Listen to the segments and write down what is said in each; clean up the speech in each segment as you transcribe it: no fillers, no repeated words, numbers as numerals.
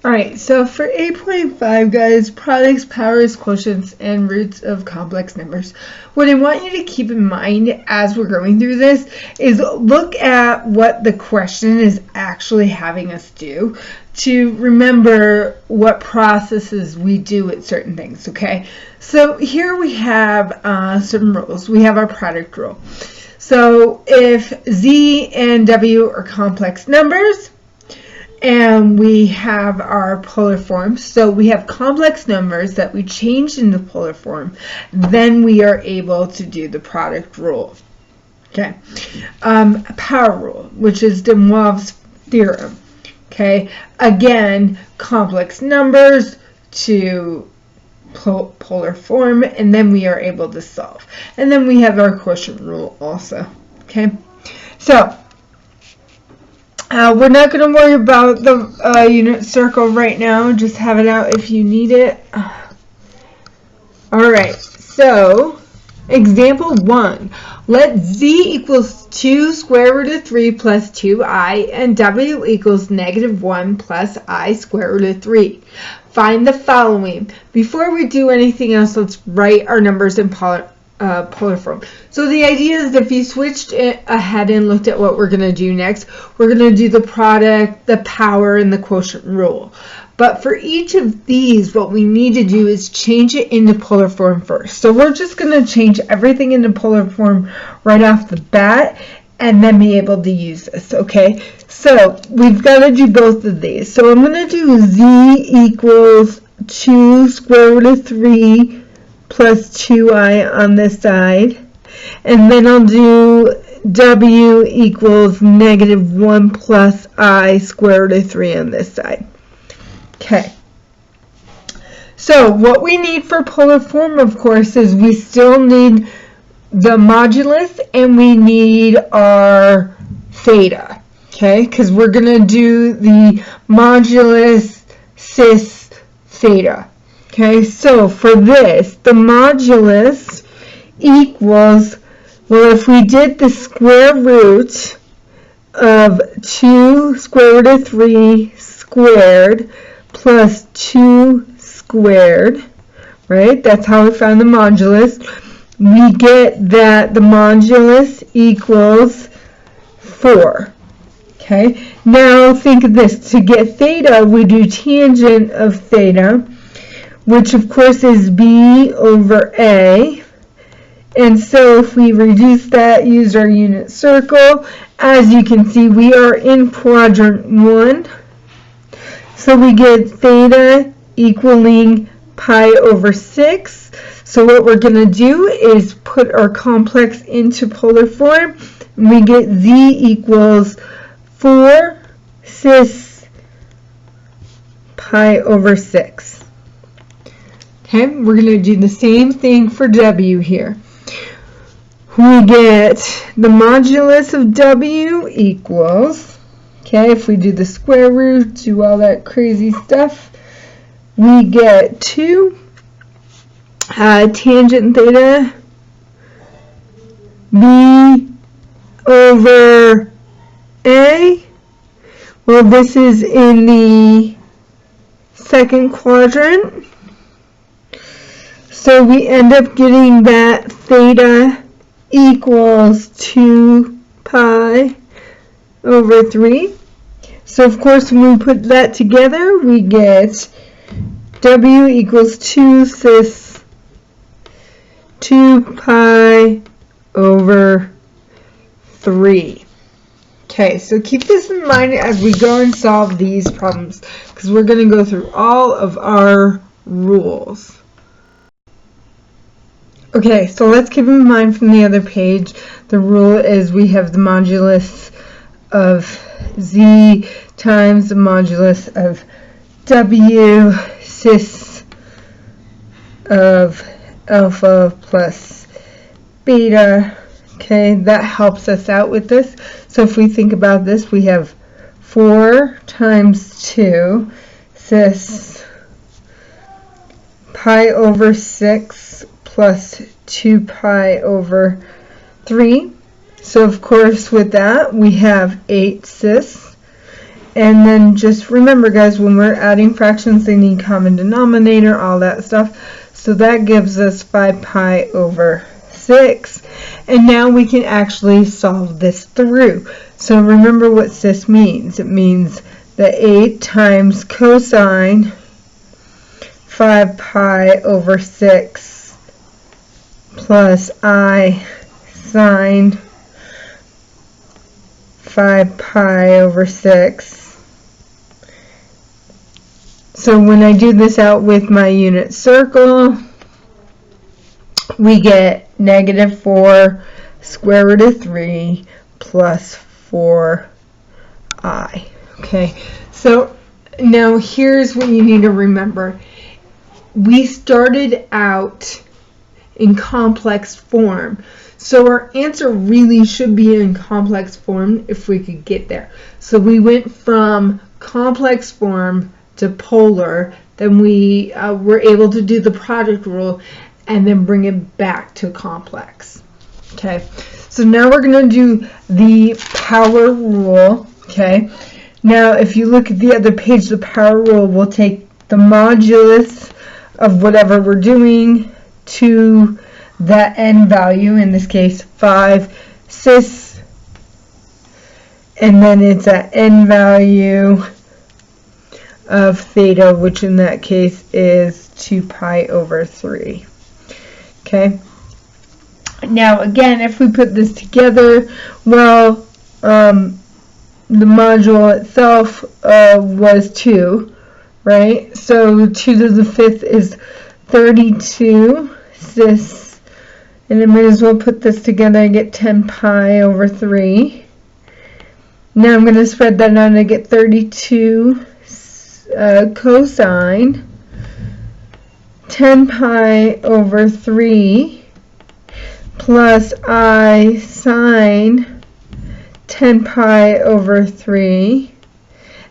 Alright, so for 8.5, guys, products, powers, quotients, and roots of complex numbers. What I want you to keep in mind as we're going through this is look at what the question is actually having us do to remember what processes we do at certain things, okay? So here we have some rules. We have our product rule. So if Z and W are complex numbers, and we have our polar form. So we have complex numbers that we change into polar form. Then we are able to do the product rule. Okay. Power rule, which is de Moivre's theorem. Okay. Again, complex numbers to polar form, and then we are able to solve. And then we have our quotient rule also. Okay. So we're not going to worry about the unit circle right now. Just have it out if you need it. Alright, so example 1. Let Z equals 2 square root of 3 plus 2i and W equals negative 1 plus I square root of 3. Find the following. Before we do anything else, let's write our numbers in polar form. So the idea is if you switched it ahead and looked at what we're going to do next, we're going to do the product, the power, and the quotient rule. But for each of these, what we need to do is change it into polar form first. So we're just going to change everything into polar form right off the bat and then be able to use this, okay? So we've got to do both of these. So I'm going to do Z equals 2 square root of 3 plus 2i on this side, and then I'll do W equals negative 1 plus I square root of 3 on this side. Okay, so what we need for polar form, of course, is we still need the modulus and we need our theta, okay, because we're going to do the modulus cis theta. Okay, so for this, the modulus equals, well, if we did the square root of 2 square root of 3 squared plus 2 squared, right? That's how we found the modulus. We get that the modulus equals 4. Okay, now think of this. To get theta, we do tangent of theta, which of course is B over A. And so if we reduce that, use our unit circle, as you can see, we are in quadrant 1. So we get theta equaling pi over 6. So what we're going to do is put our complex into polar form. And we get Z equals 4 cis pi over 6. Okay, we're going to do the same thing for W here. We get the modulus of W equals, okay, if we do the square root, do all that crazy stuff, we get 2 tangent theta B over A. Well, this is in the second quadrant. So we end up getting that theta equals 2 pi over 3. So of course when we put that together, we get W equals 2 cis 2 pi over 3. Okay, so keep this in mind as we go and solve these problems, because we're going to go through all of our rules. Okay, so let's keep in mind from the other page, the rule is we have the modulus of Z times the modulus of W cis of alpha plus beta. Okay, that helps us out with this. So if we think about this, we have 4 times 2 cis pi over 6 plus 2 pi over 3. So of course with that we have 8 cis, And then just remember, guys, when we're adding fractions, they need common denominator, all that stuff. So that gives us 5 pi over 6. And now we can actually solve this through. So remember what this means. It means that 8 times cosine 5 pi over 6 plus I sine 5 pi over 6. So when I do this out with my unit circle, we get negative 4 square root of 3 plus 4i. Okay, so now here's what you need to remember. We started out in complex form, so our answer really should be in complex form if we could get there. So we went from complex form to polar, then we were able to do the product rule and then bring it back to complex. Okay, so now we're going to do the power rule. Okay, now if you look at the other page, the power rule will take the modulus of whatever we're doing to that n value, in this case 5 cis, and then it's an n value of theta, which in that case is 2 pi over 3. Okay, now again, if we put this together, well, the module itself was 2, right? So 2 to the 5th is 32 cis, and I might as well put this together. I get 10 pi over 3. Now I'm going to spread that out. I get 32 cosine 10 pi over 3 plus I sine 10 pi over 3,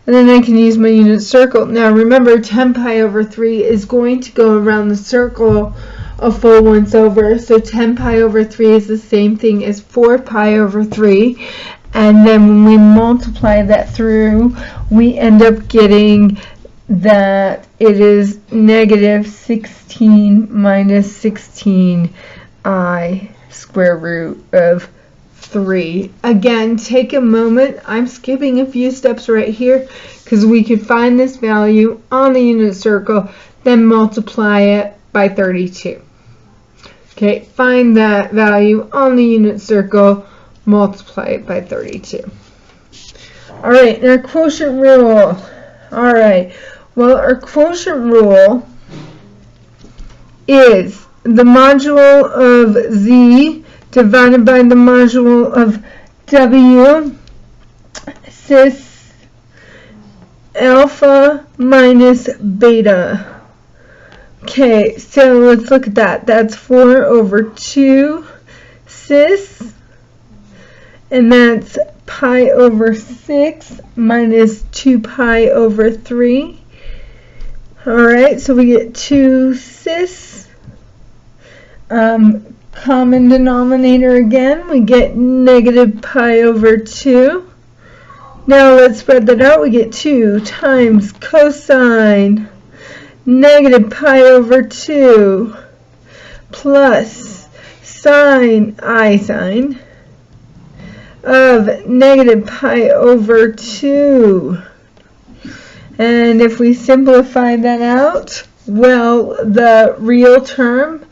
and then I can use my unit circle. Now remember, 10 pi over 3 is going to go around the circle a full once over, so 10 pi over 3 is the same thing as 4 pi over 3, and then when we multiply that through, we end up getting that it is negative 16 minus 16 I square root of 3. Again, take a moment. I'm skipping a few steps right here because we could find this value on the unit circle, then multiply it by 32. Okay, find that value on the unit circle, multiply it by 32. All right, our quotient rule. All right, well, our quotient rule is the modulo of z divided by the modulo of w cis alpha minus beta. Okay, so let's look at that. That's 4 over 2 cis, and that's pi over 6 minus 2 pi over 3. Alright, so we get 2 cis. Common denominator again, we get negative pi over 2. Now let's spread that out. We get 2 times cosine negative pi over 2 plus sine, I sine, of negative pi over 2. And if we simplify that out, well, the real term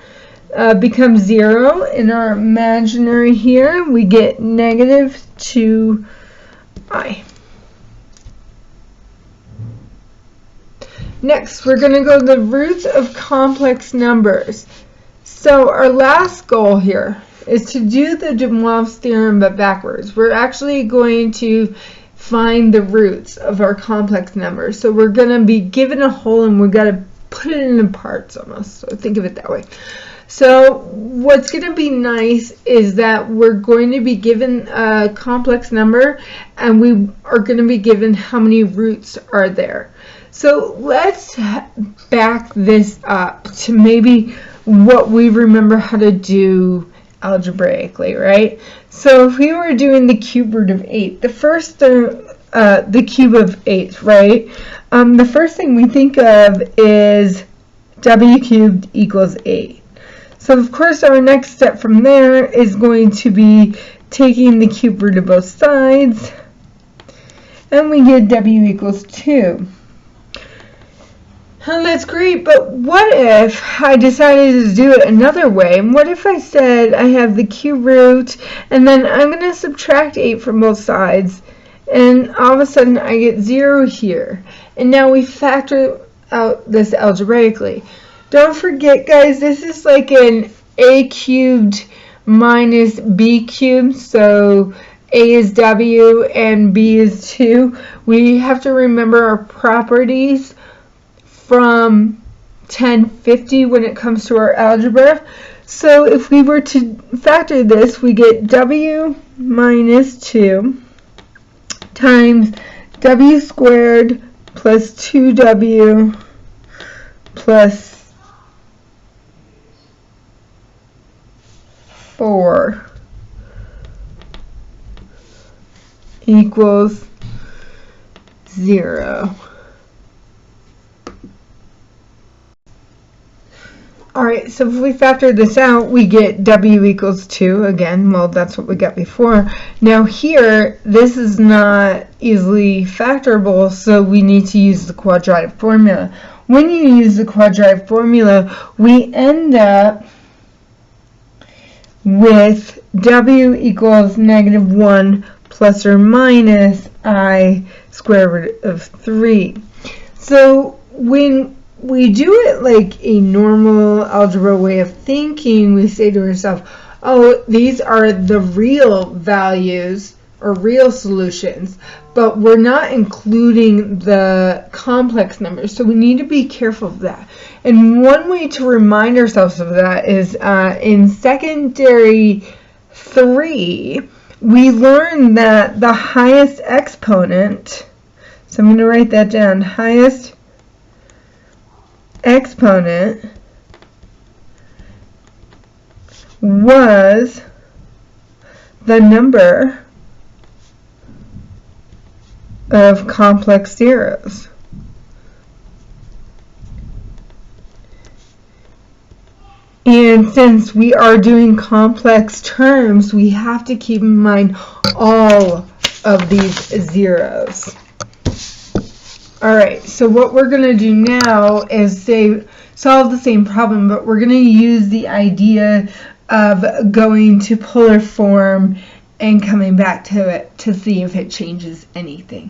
becomes 0. In our imaginary here, we get negative 2i. Next, we're going to go to the roots of complex numbers. So our last goal here is to do the de Moivre's theorem but backwards. We're actually going to find the roots of our complex numbers. So we're going to be given a whole and we've got to put it into parts almost. So think of it that way. So what's going to be nice is that we're going to be given a complex number and we are going to be given how many roots are there. So let's back this up to maybe what we remember how to do algebraically, right? So if we were doing the cube root of 8, the first the cube of 8, right? The first thing we think of is w cubed equals 8. So of course our next step from there is going to be taking the cube root of both sides, and we get w equals 2. And that's great, but what if I decided to do it another way? And what if I said I have the cube root, and then I'm going to subtract 8 from both sides, and all of a sudden I get 0 here. And now we factor out this algebraically. Don't forget, guys, this is like an a cubed minus b cubed, so a is w and b is 2. We have to remember our properties from 1050 when it comes to our algebra. So if we were to factor this, we get w minus 2 times w squared plus 2w plus 4 equals 0. Alright, so if we factor this out, we get w equals 2 again. Well, that's what we got before. Now here, this is not easily factorable, so we need to use the quadratic formula. When you use the quadratic formula, we end up with w equals negative 1 plus or minus I square root of 3. So when we do it like a normal algebra way of thinking, we say to ourselves, oh, these are the real values or real solutions, but we're not including the complex numbers, so we need to be careful of that. And one way to remind ourselves of that is in secondary 3, we learned that the highest exponent, so I'm going to write that down, highest exponent was the number of complex zeros. And since we are doing complex terms, we have to keep in mind all of these zeros. Alright, so what we're going to do now is solve the same problem, but we're going to use the idea of going to polar form and coming back to it to see if it changes anything.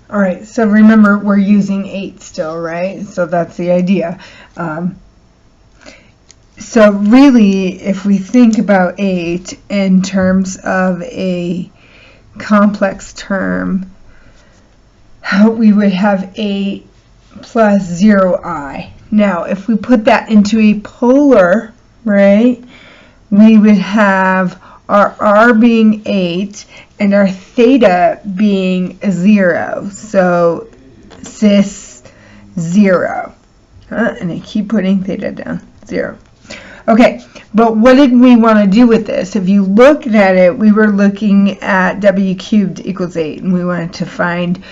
Alright, so remember we're using 8 still, right? So that's the idea. So really, if we think about 8 in terms of a complex term, we would have 8 plus 0i. Now, if we put that into a polar, right, we would have our r being 8 and our theta being 0. So, cis 0. And I keep putting theta down, 0. Okay, but what did we want to do with this? If you looked at it, we were looking at w cubed equals 8, and we wanted to find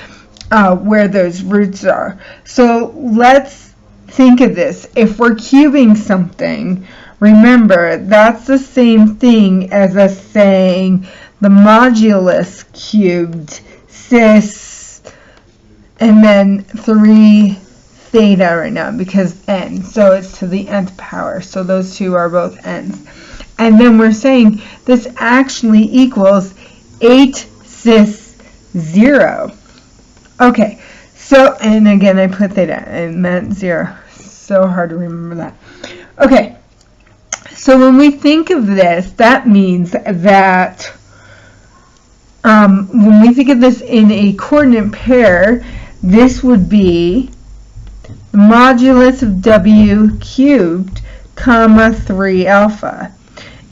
where those roots are. So let's think of this. If we're cubing something, remember that's the same thing as us saying the modulus cubed cis and then 3 theta right now because n. So it's to the nth power. So those two are both n's. And then we're saying this actually equals 8 cis 0. Okay, so, and again I put theta, it meant 0. So hard to remember that. Okay, so when we think of this, that means that when we think of this in a coordinate pair, this would be the modulus of w cubed, comma 3 alpha.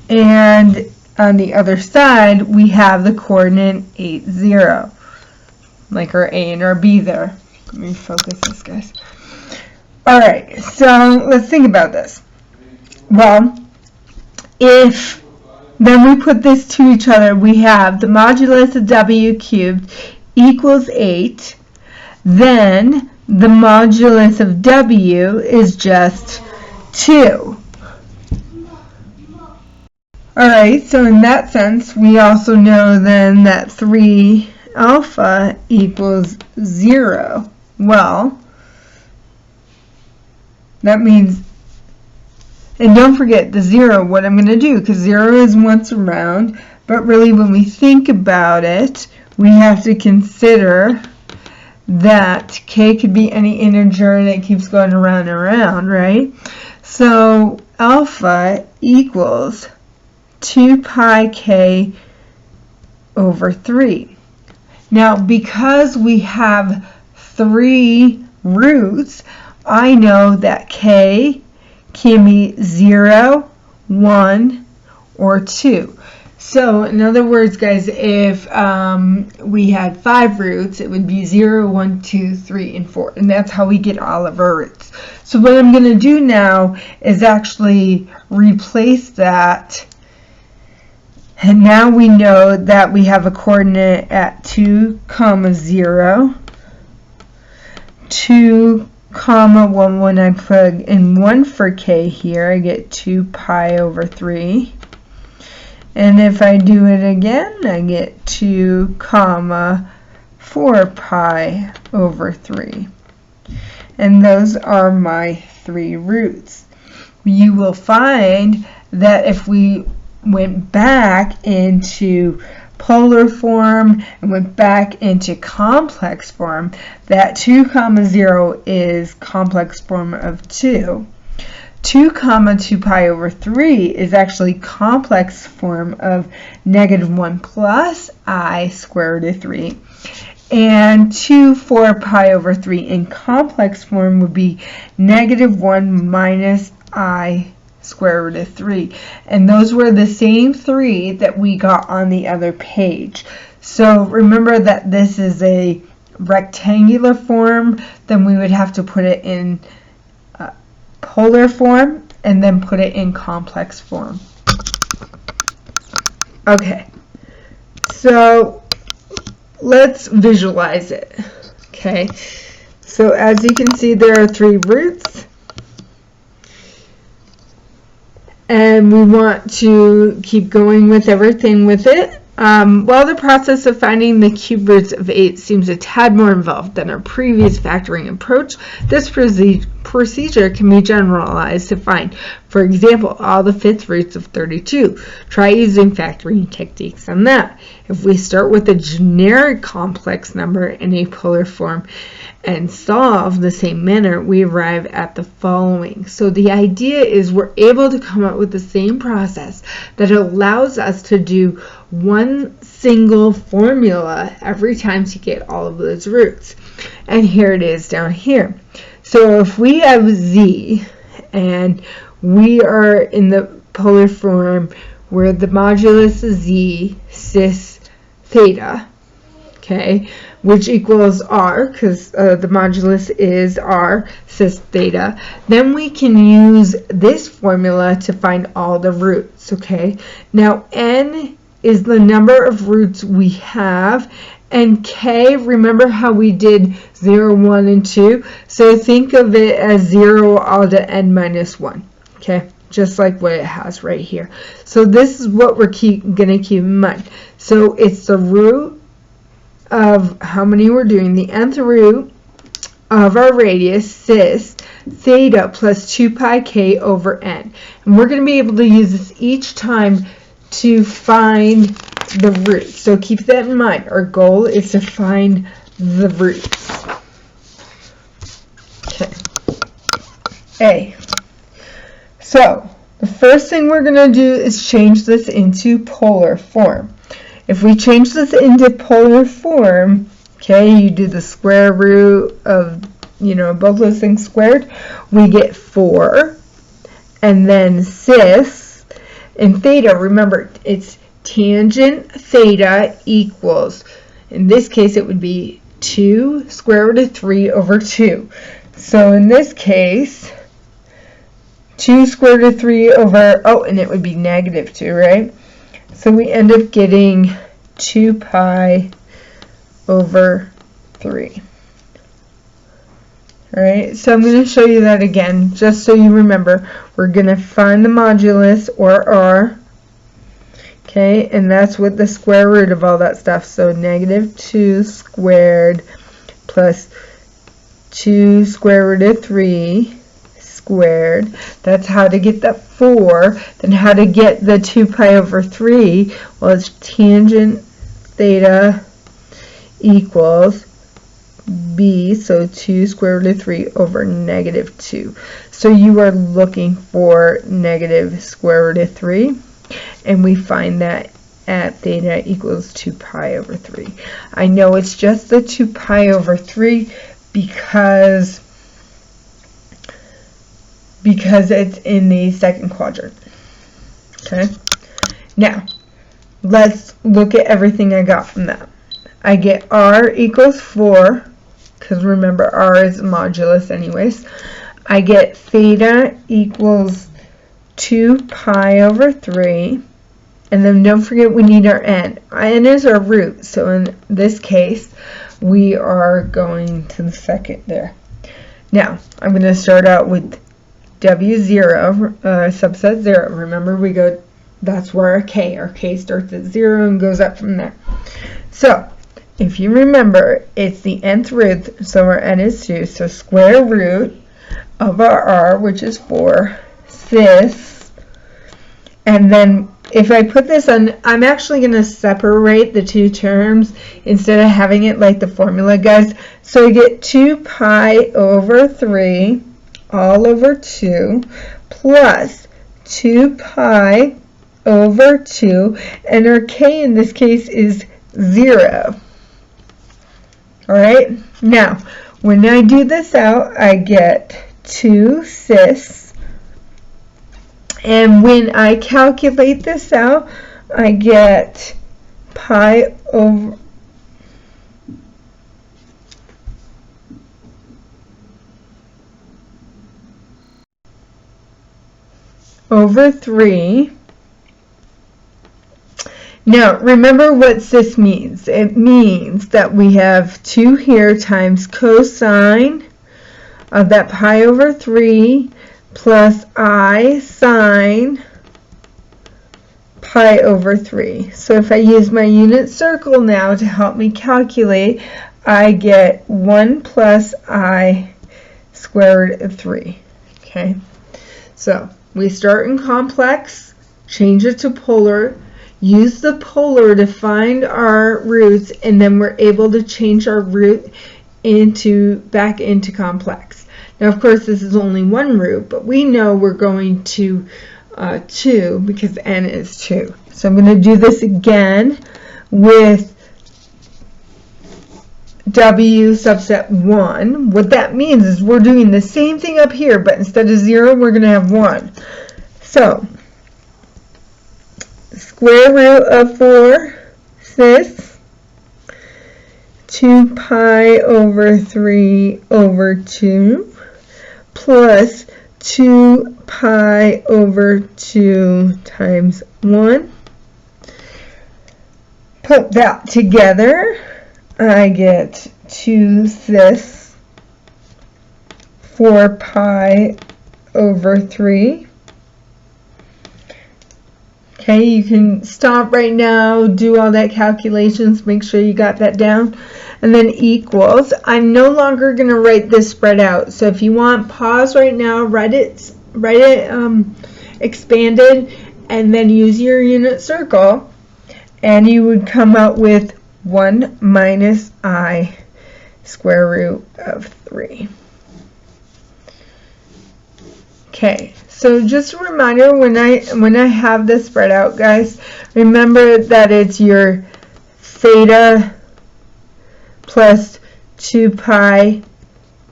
And on the other side, we have the coordinate 8, 0. Like our A and our B there. Let me focus this, guys. Alright, so let's think about this. Well, if then we put this to each other. We have the modulus of w cubed equals 8. Then the modulus of w is just 2. Alright, so in that sense, we also know then that 3 alpha equals 0. Well, that means, and don't forget the 0, what I'm going to do, because 0 is once around, but really when we think about it, we have to consider that k could be any integer and it keeps going around and around, right? So alpha equals 2 pi k over 3. Now, because we have 3 roots, I know that k can be 0, 1, or 2. So, in other words, guys, if we had 5 roots, it would be 0, 1, 2, 3, and 4. And that's how we get all of our roots. So what I'm going to do now is actually replace that. And now we know that we have a coordinate at 2, 0, 2, 1. When I plug in 1 for k here, I get 2 pi over 3. And if I do it again, I get 2, 4 pi over 3. And those are my 3 roots. You will find that if we went back into polar form and went back into complex form, that 2, 0 is complex form of 2. 2, 2 pi over 3 is actually complex form of -1 plus I square root of 3. And 2, 4 pi over 3 in complex form would be -1 minus I square root of 3. And those were the same 3 that we got on the other page. So remember that this is a rectangular form, then we would have to put it in polar form and then put it in complex form. Okay, so let's visualize it. Okay, so as you can see, there are 3 roots, and we want to keep going with everything with it. While the process of finding the cube roots of 8 seems a tad more involved than our previous factoring approach, this procedure can be generalized to find, for example, all the 5th roots of 32. Try using factoring techniques on that. If we start with a generic complex number in a polar form and solve the same manner, we arrive at the following. So the idea is we're able to come up with the same process that allows us to do one single formula every time to get all of those roots. And here it is down here. So if we have z and we are in the polar form where the modulus is z cis theta, okay, which equals r, because the modulus is r cis theta, then we can use this formula to find all the roots, okay? Now, n is the number of roots we have, and k, remember how we did 0, 1, and 2? So think of it as 0 all to n minus 1, okay? Just like what it has right here. So this is what we're going to keep in mind. So it's the root of how many we're doing, the nth root of our radius, cis, theta plus 2 pi k over n. And we're going to be able to use this each time to find the roots. So keep that in mind. Our goal is to find the roots. Okay. A. So the first thing we're going to do is change this into polar form. If we change this into polar form, okay, you do the square root of, both those things squared, we get 4. And then cis and theta, remember, it's tangent theta equals, in this case it would be 2 square root of 3 over 2. So in this case, 2 square root of 3 over, and it would be -2, right? So we end up getting 2 pi over 3. Alright, so I'm going to show you that again, just so you remember. We're going to find the modulus, or r, okay, and that's with the square root of all that stuff. So negative 2 squared plus 2 square root of 3 squared. That's how to get that 4. Then how to get the 2 pi over 3? Well, it's tangent theta equals b, so 2 square root of 3 over negative 2. So you are looking for negative square root of 3, and we find that at theta equals 2 pi over 3. I know it's just the 2 pi over 3 because it's in the second quadrant. Okay, now let's look at everything I got from that. I get r equals 4, because remember r is a modulus anyways. I get theta equals 2 pi over 3, and then don't forget we need our n. N is our root, so in this case we are going to the second there. Now I'm going to start out with W0, subset 0. Remember, we go, that's where our k starts at 0 and goes up from there. So if you remember, it's the nth root, so our n is 2, so square root of our r, which is 4, cis, and then if I put this on, I'm actually going to separate the two terms instead of having it like the formula, guys. So I get 2 pi over 3 all over 2 plus 2 pi over 2, and our k in this case is 0. Alright, now when I do this out, I get 2 cis, and when I calculate this out, I get pi over 3. Now, remember what cis means. It means that we have 2 here times cosine of that pi over 3 plus I sine pi over 3. So if I use my unit circle now to help me calculate, I get 1 plus I square root of 3. Okay, so we start in complex, change it to polar, use the polar to find our roots, and then we're able to change our root back into complex. Now, of course, this is only one root, but we know we're going to 2 because n is 2. So I'm going to do this again with W subset 1. What that means is we're doing the same thing up here, but instead of 0, we're going to have 1. So square root of 4 cis 2 pi over 3 over 2 plus 2 pi over 2 times 1. Put that together, I get 2 cis 4 pi over 3. Okay, you can stop right now, do all that calculations, make sure you got that down, and then equals. I'm no longer going to write this spread out, so if you want, pause right now, write it expanded, and then use your unit circle, and you would come out with 1 minus I square root of 3. Okay, so just a reminder, when I have this spread out, guys, remember that it's your theta plus 2 pi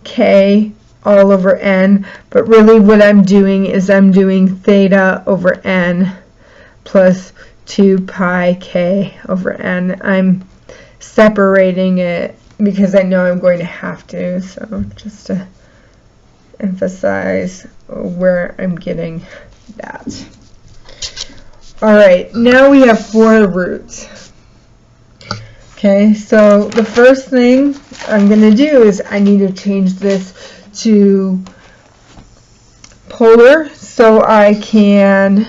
k all over n, but really what I'm doing is I'm doing theta over n plus 2 pi k over n. I'm separating it because I know I'm going to have to, so just to emphasize where I'm getting that. Alright, now we have 4 roots. Okay, so the first thing I'm going to do is I need to change this to polar so I can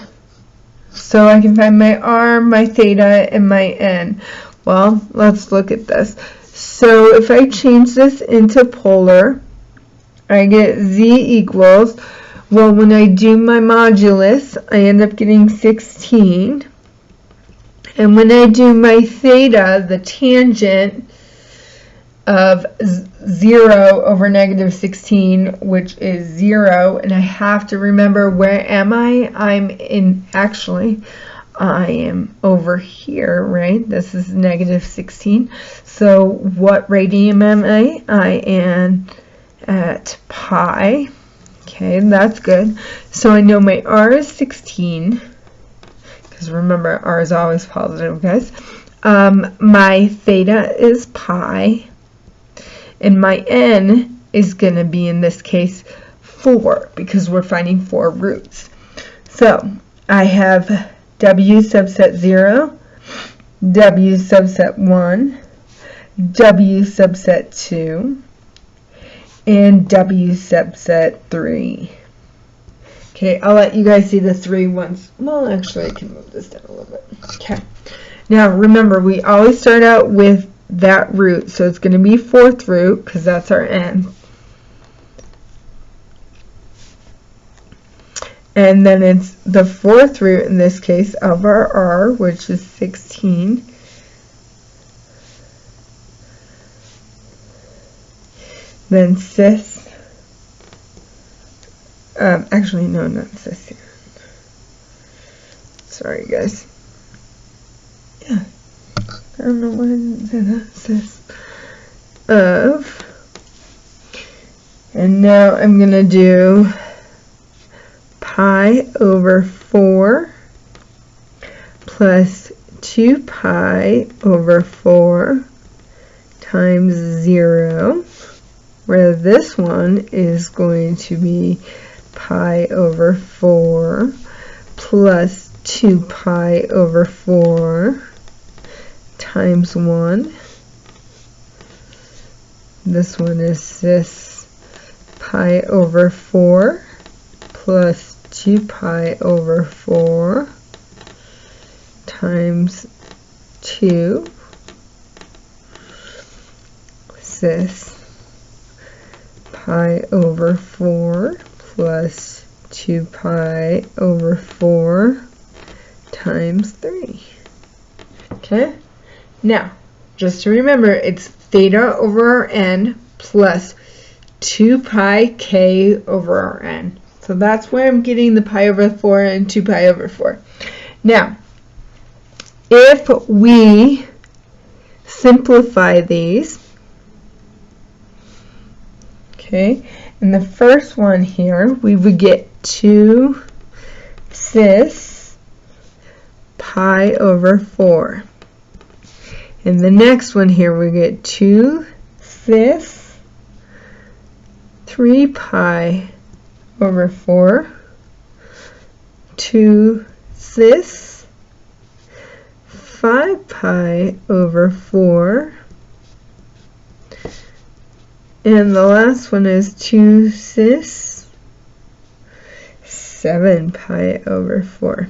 find my r, my theta, and my n. Well, let's look at this. So if I change this into polar, I get z equals, well, when I do my modulus, I end up getting 16. And when I do my theta, the tangent of 0 over negative 16, which is 0, and I have to remember, where am I? I am over here, right? This is negative 16. So what radian am I? I am at pi. Okay, that's good. So I know my r is 16, because remember, r is always positive, guys. My theta is pi, and my n is going to be, in this case, 4, because we're finding 4 roots. So I have w subset 0, w subset 1, w subset 2, and w subset 3. Okay, I'll let you guys see the 3 ones. Well, actually, I can move this down a little bit. Okay. Now, remember, we always start out with that root, so it's going to be 4th root, because that's our n. And then it's the 4th root, in this case, of our r, which is 16. Then cis. Actually, no, not cis here. Sorry, guys. Yeah. I don't know why I didn't say that. Cis. Of. And now I'm going to do pi over 4 plus 2 pi over 4 times 0, where this one is going to be pi over 4 plus 2 pi over 4 times 1. This one is cis pi over 4 plus 2 pi over 4 times 2, cis pi over 4 plus 2 pi over 4 times 3. Okay? Now, just to remember, it's theta over our n plus 2 pi k over our n. So that's where I'm getting the pi over 4 and 2 pi over 4. Now, if we simplify these, okay, in the first one here, we would get 2 cis pi over 4. In the next one here, we get 2 cis 3 pi over 4, 2 cis 5 pi over 4, and the last one is 2 cis 7 pi over 4.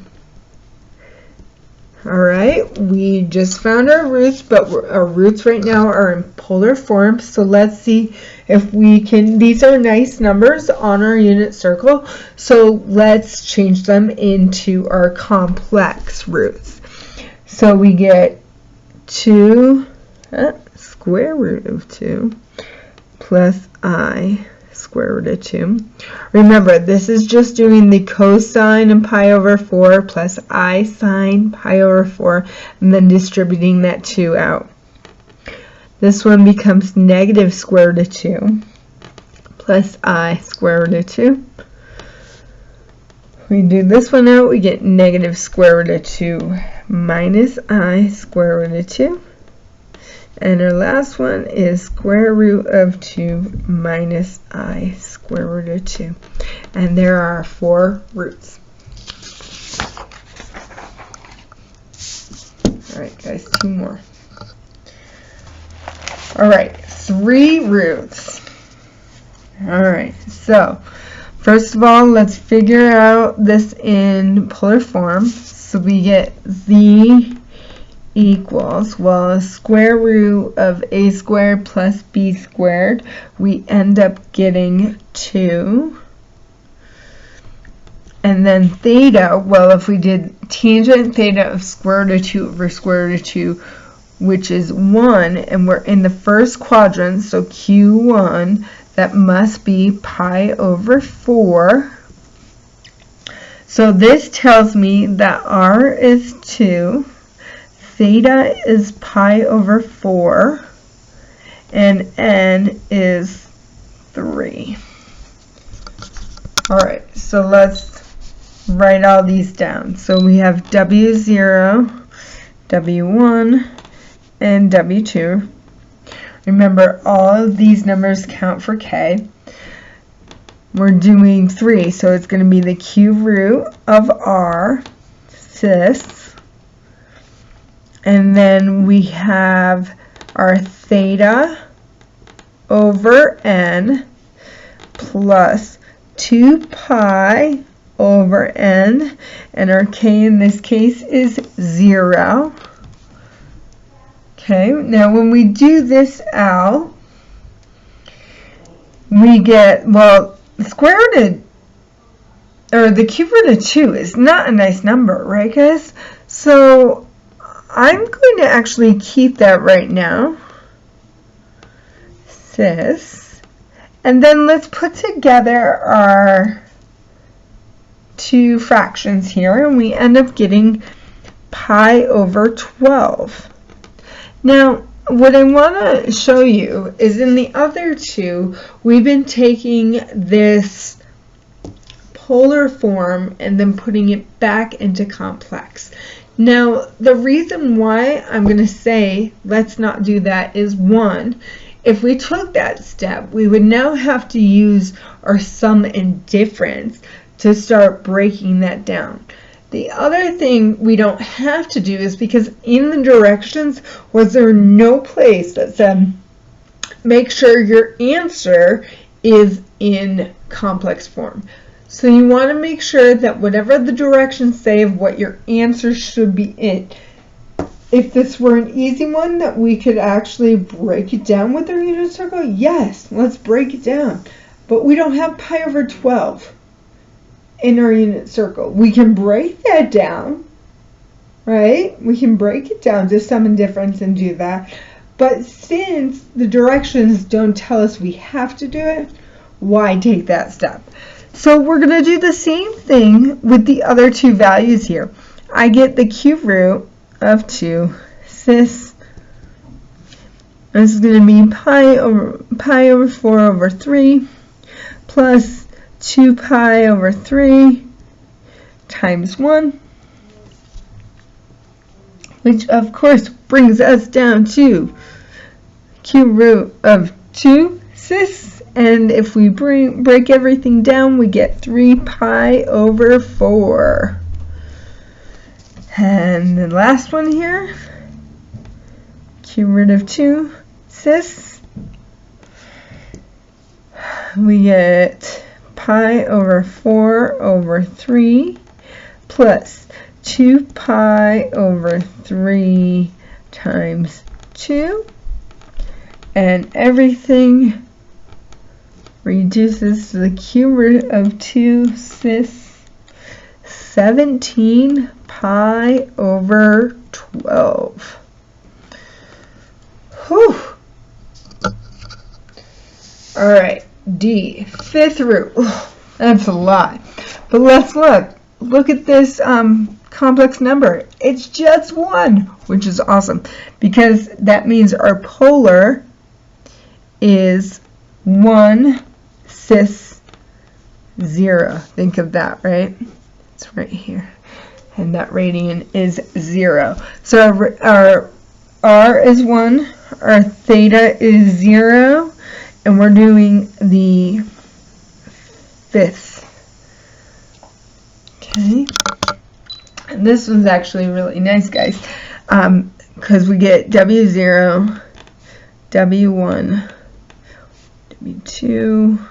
Alright, we just found our roots, but our roots right now are in polar form, so let's see if we can, these are nice numbers on our unit circle, so let's change them into our complex roots. So we get 2 square root of 2 plus I square root of 2. Remember, this is just doing the cosine of pi over 4 plus I sine pi over 4 and then distributing that 2 out. This one becomes negative square root of 2 plus I square root of 2. We do this one out, we get negative square root of 2 minus I square root of 2. And our last one is square root of 2 minus I square root of 2. And there are 4 roots. Alright guys, 2 more. Alright, 3 roots. Alright, so first of all, let's figure out this in polar form. So we get z equals, well, square root of a squared plus b squared. We end up getting 2. And then theta, well, if we did tangent theta of square root of 2 over square root of 2, which is 1, and we're in the first quadrant, so Q1, that must be pi over 4. So this tells me that R is 2, theta is pi over 4, and N is 3. Alright, so let's write all these down. So we have W0, W1, and W2. Remember, all of these numbers count for K. We're doing 3, so it's going to be the cube root of R, cis. And then we have our theta over N plus 2 pi over N, and our K in this case is 0. Okay, now when we do this out, we get, well, the square root of, or the cube root of 2 is not a nice number, right guys? So I'm going to actually keep that right now, cis, and then let's put together our 2 fractions here, and we end up getting pi over 12. Now, what I want to show you is in the other 2, we've been taking this polar form and then putting it back into complex. Now, the reason why I'm going to say let's not do that is, 1, if we took that step, we would now have to use our sum and difference to start breaking that down. The other thing we don't have to do is because in the directions was there no place that said make sure your answer is in complex form. So you want to make sure that whatever the directions say of what your answer should be in. If this were an easy one that we could actually break it down with our unit circle, yes, let's break it down. But we don't have pi over 12 in our unit circle. We can break that down, right? We can break it down to sum and difference and do that. But since the directions don't tell us we have to do it, why take that step? So we're going to do the same thing with the other 2 values here. I get the cube root of 2 cis. This is going to be pi over 4 over 3 plus 2 pi over 3 times 1, which of course brings us down to cube root of 2 cis, and if we break everything down, we get 3 pi over 4. And the last one here, cube root of 2 cis, we get pi over 4 over 3 plus 2 pi over 3 times 2, and everything reduces to the cube root of 2 cis, 17 pi over 12. Whew. All right. D, 5th root. That's a lot. But let's look at this complex number. It's just 1, which is awesome because that means our polar is 1 cis 0. Think of that, right? It's right here. And that radian is 0. So our R is 1, our theta is 0, and we're doing the 5th. Okay. And this one's actually really nice, guys. because we get W0, W1, W2,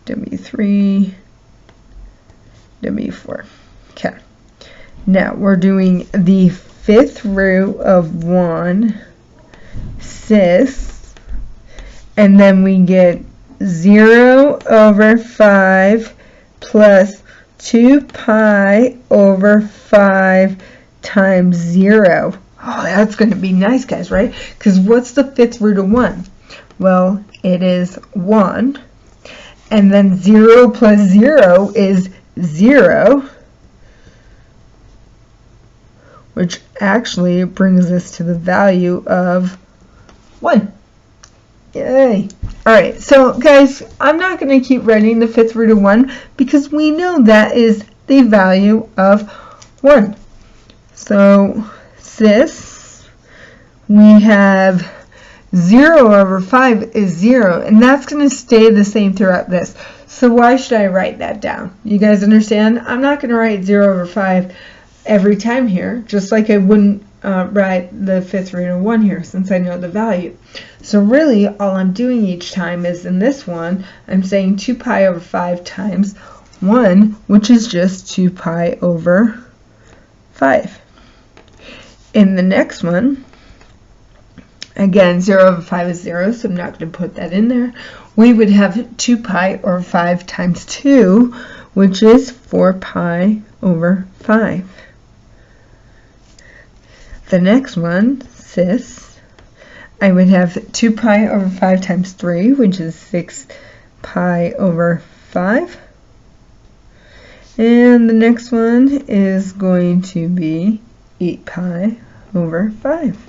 W3, W4. Okay. Now we're doing the fifth root of 1 cis, and then we get 0 over 5 plus 2 pi over 5 times 0. Oh, that's going to be nice, guys, right? Because what's the fifth root of 1? Well, it is 1. And then 0 plus 0 is 0. Which actually brings us to the value of 1. Yay. Alright, so guys, I'm not going to keep writing the fifth root of 1 because we know that is the value of 1. So, cis, we have 0 over 5 is 0, and that's going to stay the same throughout this. So why should I write that down? You guys understand? I'm not going to write 0 over 5 every time here, just like I wouldn't write the fifth root of 1 here, since I know the value. So really, all I'm doing each time is in this one, I'm saying 2 pi over 5 times 1, which is just 2 pi over 5. In the next one, again, 0 over 5 is 0, so I'm not going to put that in there. We would have 2 pi over 5 times 2, which is 4 pi over 5. The next one, cis, I would have 2 pi over 5 times 3, which is 6 pi over 5. And the next one is going to be 8 pi over 5.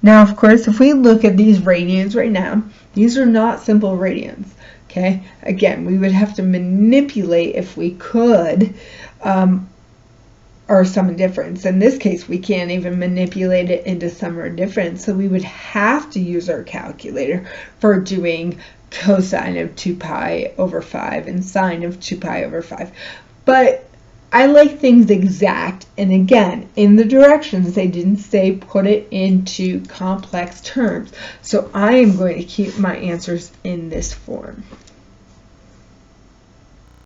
Now, of course, if we look at these radians right now, these are not simple radians, okay? Again, we would have to manipulate, if we could, our sum and difference. In this case, we can't even manipulate it into sum or difference, so we would have to use our calculator for doing cosine of 2 pi over 5 and sine of 2 pi over 5. But I like things exact, and again, in the directions, they didn't say put it into complex terms. So I am going to keep my answers in this form.